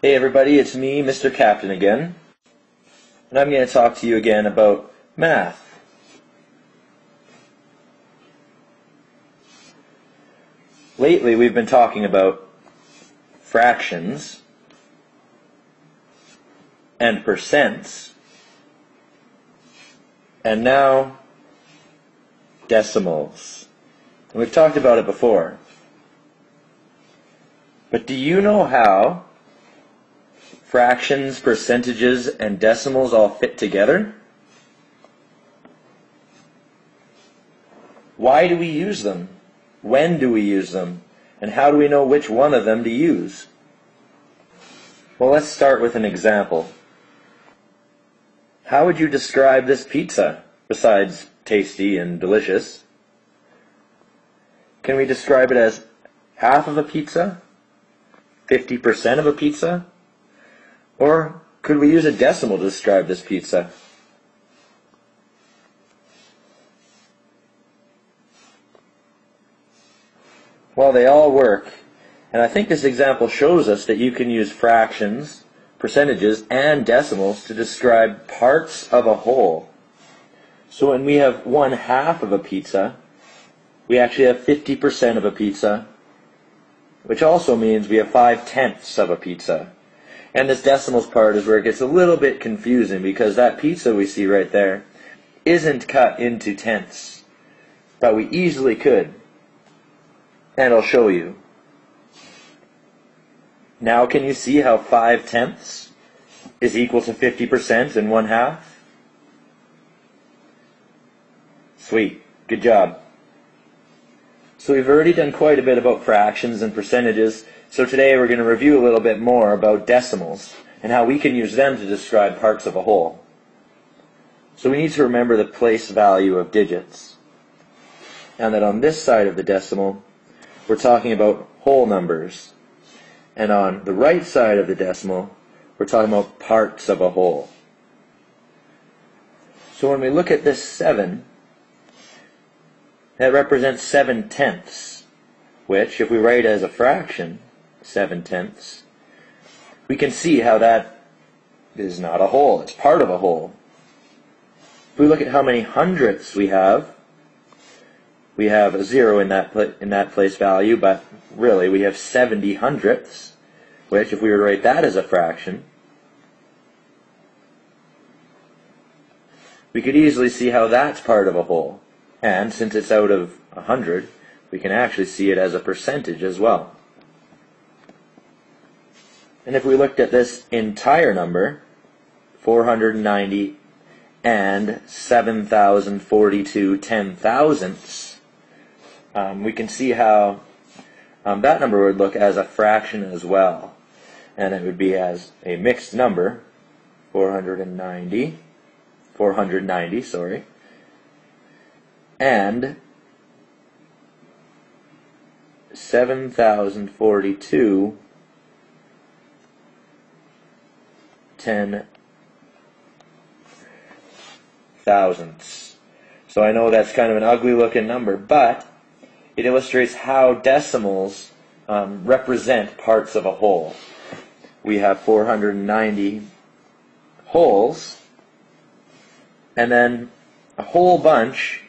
Hey everybody, it's me, Mr. Capton again, and I'm going to talk to you again about math. Lately we've been talking about fractions and percents, and now decimals. And we've talked about it before. But do you know how fractions, percentages, and decimals all fit together? Why do we use them? When do we use them? And how do we know which one of them to use? Well, let's start with an example. How would you describe this pizza, besides tasty and delicious? Can we describe it as half of a pizza? 50% of a pizza? Or could we use a decimal to describe this pizza? Well, they all work, and I think this example shows us that you can use fractions, percentages, and decimals to describe parts of a whole. So when we have 1/2 of a pizza, we actually have 50% of a pizza, which also means we have 5/10 of a pizza. And this decimals part is where it gets a little bit confusing, because that pizza we see right there isn't cut into tenths, but we easily could. And I'll show you. Now can you see how 5/10 is equal to 50% and 1/2? Sweet. Good job. So we've already done quite a bit about fractions and percentages, so today we're going to review a little bit more about decimals and how we can use them to describe parts of a whole. So we need to remember the place value of digits, and that on this side of the decimal we're talking about whole numbers, and on the right side of the decimal we're talking about parts of a whole. So when we look at this 7, that represents 7/10, which, if we write as a fraction, 7/10, we can see how that is not a whole, it's part of a whole. If we look at how many hundredths we have a 0 in that place value, but really we have 70 hundredths, which, if we were to write that as a fraction, we could easily see how that's part of a whole. And since it's out of 100, we can actually see it as a percentage as well. And if we looked at this entire number, 490 and 7,042 10,000ths, we can see how that number would look as a fraction as well. And it would be as a mixed number, 490, and 7,042 10,000ths. So I know that's kind of an ugly looking number, but it illustrates how decimals represent parts of a whole. We have 490 wholes, and then a whole bunch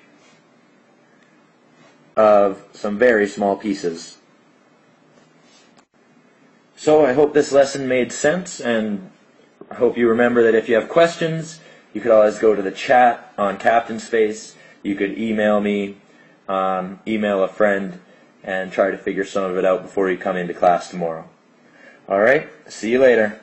of some very small pieces. So I hope this lesson made sense, and I hope you remember that if you have questions, you could always go to the chat on Capton Space. You could email me, email a friend, and try to figure some of it out before you come into class tomorrow. Alright, see you later.